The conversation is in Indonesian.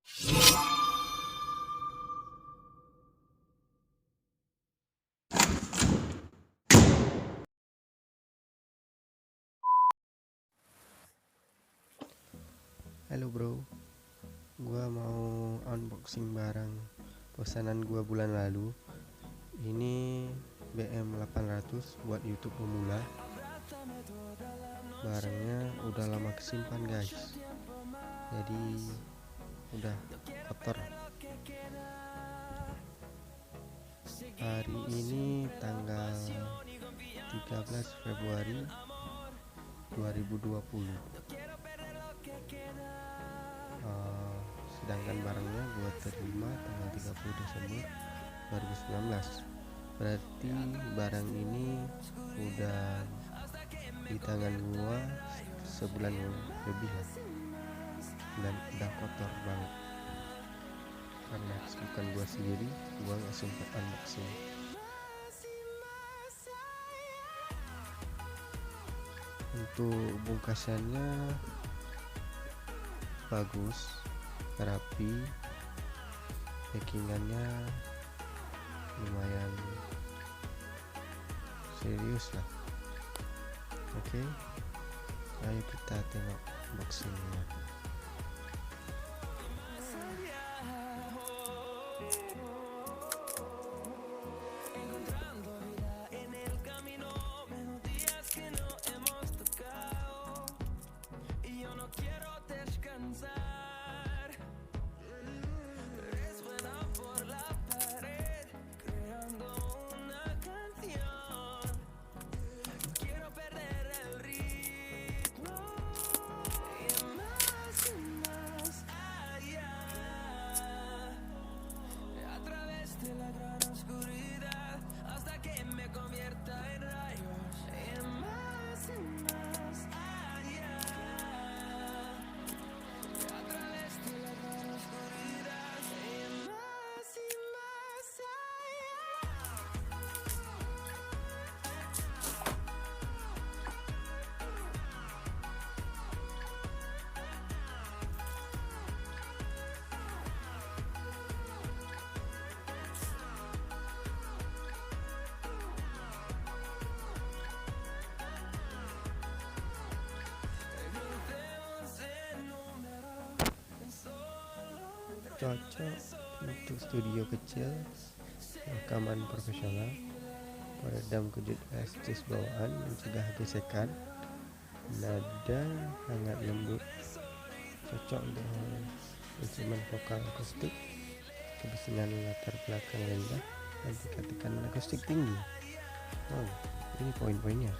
Halo bro, gua mau unboxing barang pesanan gua bulan lalu. Ini BM800 buat YouTube pemula. Barangnya udah lama kesimpan guys, jadi udah kotor. Hari ini tanggal 13 Februari 2020. Sedangkan barangnya gua terima tanggal 30 Desember 2019. Berarti barang ini udah di tangan gua sebulan lebih ya, dan udah kotor banget. Karena kesibukan gua sendiri, gua nggak sempat unboxing. Untuk bungkasannya bagus, rapi, packingannya lumayan serius lah. Oke, ayo kita tengok unboxingnya. Cocok untuk studio kecil, rekaman profesional, peredam kejut elastis bawaan, mencegah gesekan, nada hangat lembut, cocok untuk instrumen vokal akustik, kebisingan latar belakang rendah, dan tingkat tekanan akustik tinggi. Wow, ini poin-poinnya.